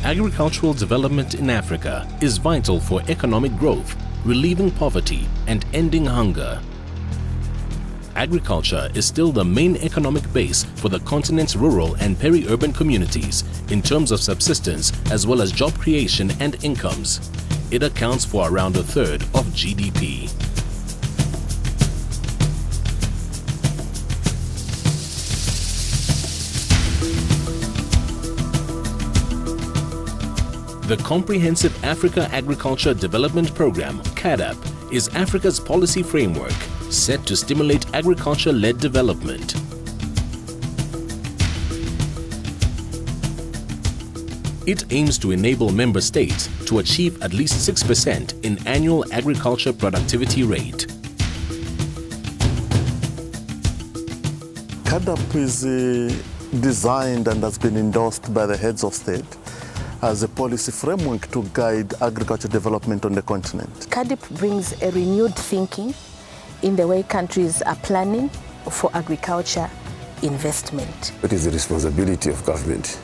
Agricultural development in Africa is vital for economic growth, relieving poverty and ending hunger. Agriculture is still the main economic base for the continent's rural and peri-urban communities in terms of subsistence as well as job creation and incomes. It accounts for around a third of GDP. The Comprehensive Africa Agriculture Development Programme, Caadp, is Africa's policy framework set to stimulate agriculture-led development. It aims to enable member states to achieve at least 6% in annual agriculture productivity rate. Caadp is designed and has been endorsed by the heads of state as a policy framework to guide agriculture development on the continent. Caadp brings a renewed thinking in the way countries are planning for agriculture investment. It is the responsibility of government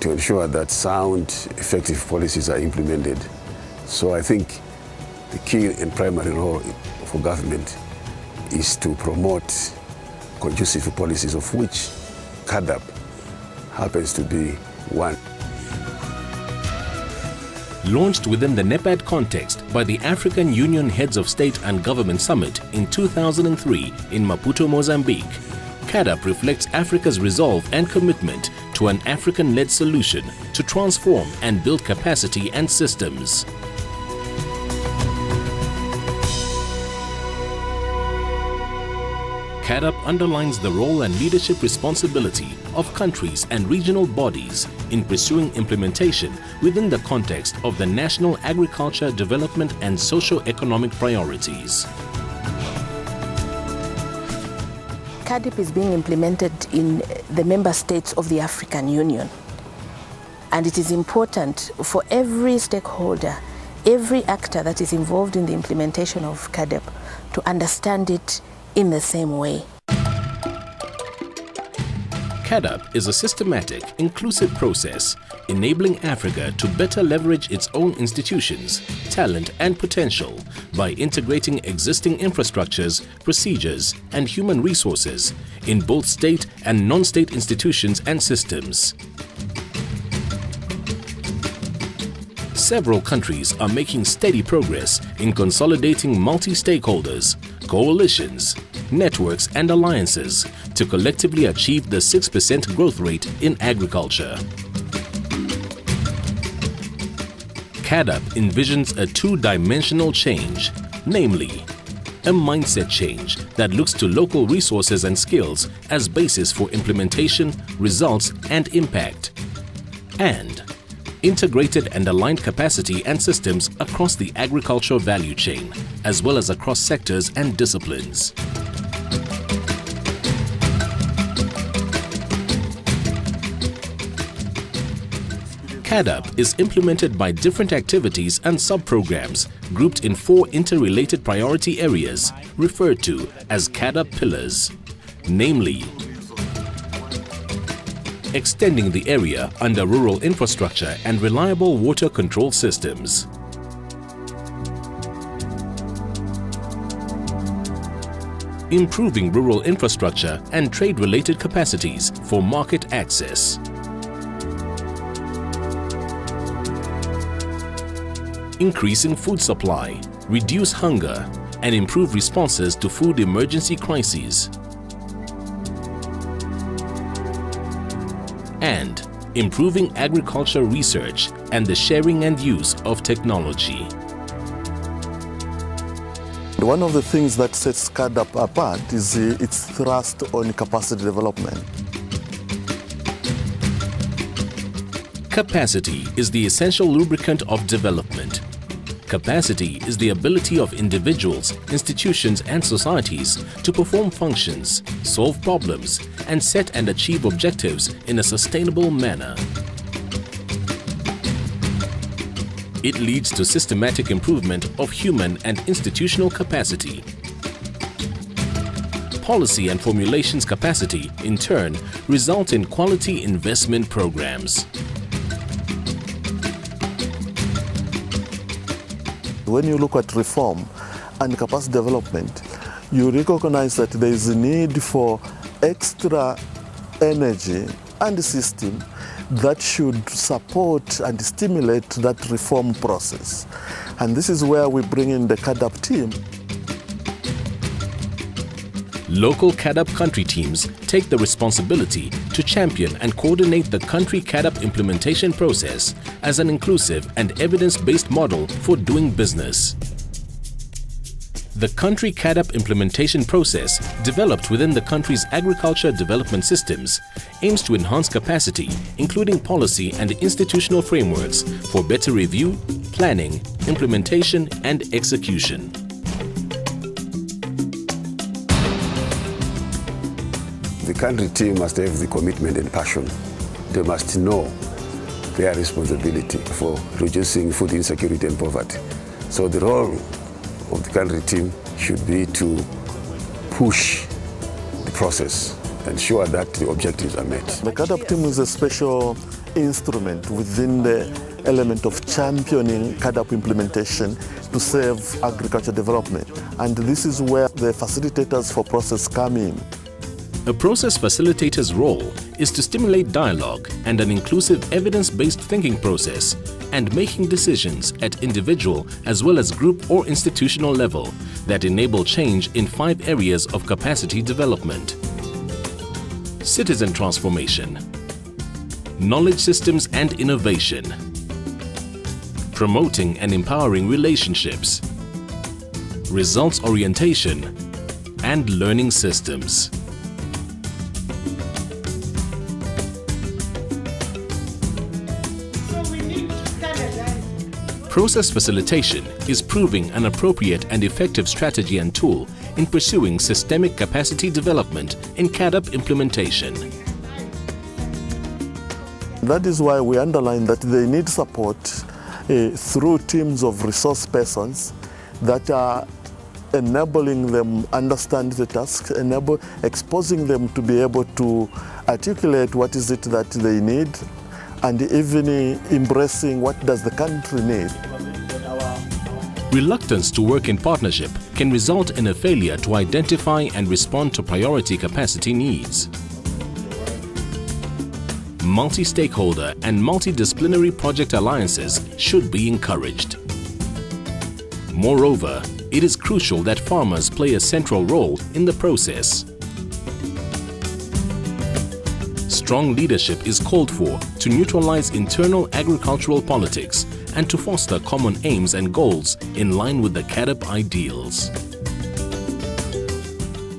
to ensure that sound, effective policies are implemented. So I think the key and primary role for government is to promote conducive policies, of which Caadp happens to be one. Launched within the Nepad context by the African Union Heads of State and Government Summit in 2003 in Maputo, Mozambique, Caadp reflects Africa's resolve and commitment to an African-led solution to transform and build capacity and systems. Caadp underlines the role and leadership responsibility of countries and regional bodies in pursuing implementation within the context of the national agriculture development and socio-economic priorities. Caadp is being implemented in the member states of the African Union, and it is important for every stakeholder, every actor that is involved in the implementation of Caadp to understand it in the same way. Caadp is a systematic, inclusive process enabling Africa to better leverage its own institutions, talent and potential by integrating existing infrastructures, procedures and human resources in both state and non-state institutions and systems. Several countries are making steady progress in consolidating multi-stakeholders, coalitions, networks and alliances to collectively achieve the 6% growth rate in agriculture. Caadp envisions a two-dimensional change, namely, a mindset change that looks to local resources and skills as basis for implementation, results and impact, and integrated and aligned capacity and systems across the agricultural value chain, as well as across sectors and disciplines. Caadp is implemented by different activities and sub-programs grouped in 4 interrelated priority areas referred to as Caadp pillars, namely extending the area under rural infrastructure and reliable water control systems, improving rural infrastructure and trade-related capacities for market access, increasing food supply, reduce hunger, and improve responses to food emergency crises, and improving agriculture research and the sharing and use of technology. One of the things that sets Caadp apart is its thrust on capacity development. Capacity is the essential lubricant of development. Capacity is the ability of individuals, institutions and societies to perform functions, solve problems, and set and achieve objectives in a sustainable manner. It leads to systematic improvement of human and institutional capacity. Policy and formulations capacity, in turn, result in quality investment programs. When you look at reform and capacity development, you recognize that there is a need for extra energy and system that should support and stimulate that reform process. And this is where we bring in the Caadp team. Local Caadp country teams take the responsibility to champion and coordinate the country Caadp implementation process as an inclusive and evidence-based model for doing business. The country Caadp implementation process, developed within the country's agriculture development systems, aims to enhance capacity, including policy and institutional frameworks for better review, planning, implementation, and execution. The country team must have the commitment and passion. They must know their responsibility for reducing food insecurity and poverty. So the role of the country team should be to push the process, ensure that the objectives are met. The Caadp team is a special instrument within the element of championing Caadp implementation to serve agriculture development. And this is where the facilitators for process come in. A process facilitator's role is to stimulate dialogue and an inclusive evidence-based thinking process and making decisions at individual as well as group or institutional level that enable change in 5 areas of capacity development: citizen transformation, knowledge systems and innovation, promoting and empowering relationships, results orientation, and learning systems. Process facilitation is proving an appropriate and effective strategy and tool in pursuing systemic capacity development in Caadp implementation. That is why we underline that they need support through teams of resource persons that are enabling them understand the task, exposing them to be able to articulate what is it that they need, and even embracing what does the country need. Reluctance to work in partnership can result in a failure to identify and respond to priority capacity needs. Multi-stakeholder and multidisciplinary project alliances should be encouraged. Moreover, it is crucial that farmers play a central role in the process. Strong leadership is called for to neutralize internal agricultural politics and to foster common aims and goals in line with the Caadp ideals.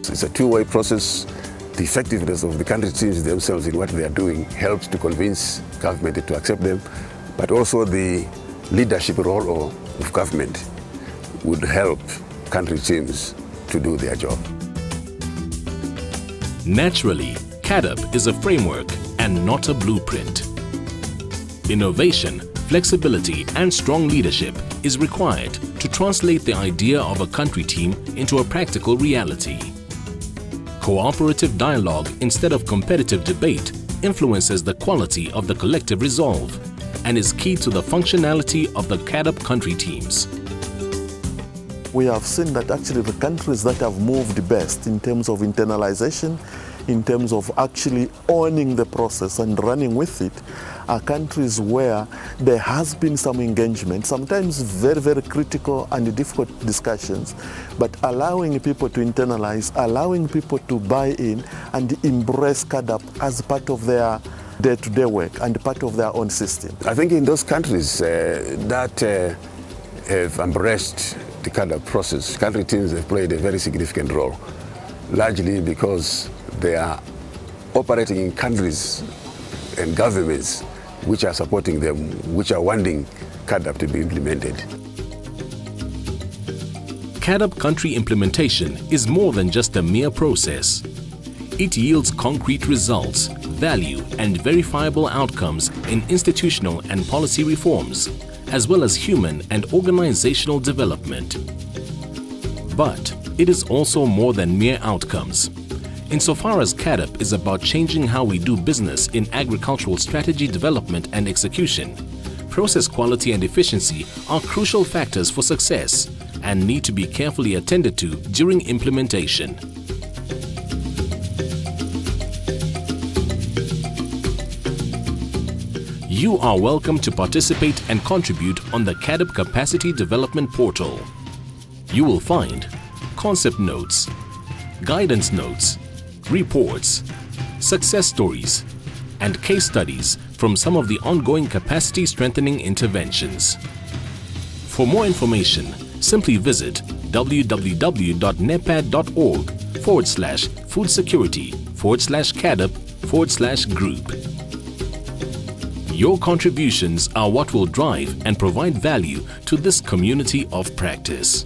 It's a two-way process. The effectiveness of the country teams themselves in what they are doing helps to convince government to accept them, but also the leadership role of government would help country teams to do their job. Naturally, Caadp is a framework and not a blueprint. Innovation, flexibility and strong leadership is required to translate the idea of a country team into a practical reality. Cooperative dialogue instead of competitive debate influences the quality of the collective resolve and is key to the functionality of the Caadp country teams. We have seen that actually the countries that have moved best in terms of internalization, in terms of actually owning the process and running with it, are countries where there has been some engagement, sometimes very, very critical and difficult discussions, but allowing people to internalize, allowing people to buy in and embrace Caadp as part of their day-to-day work and part of their own system. I think in those countries that have embraced the Caadp process, country teams have played a very significant role, largely because they are operating in countries and governments which are supporting them, which are wanting Caadp to be implemented. Caadp country implementation is more than just a mere process. It yields concrete results, value and verifiable outcomes in institutional and policy reforms, as well as human and organizational development. But it is also more than mere outcomes. Insofar as Caadp is about changing how we do business in agricultural strategy development and execution, process quality and efficiency are crucial factors for success and need to be carefully attended to during implementation. You are welcome to participate and contribute on the Caadp Capacity Development Portal. You will find concept notes, guidance notes, reports, success stories, and case studies from some of the ongoing capacity strengthening interventions. For more information, simply visit www.nepad.org/foodsecurity/Caadp/group. Your contributions are what will drive and provide value to this community of practice.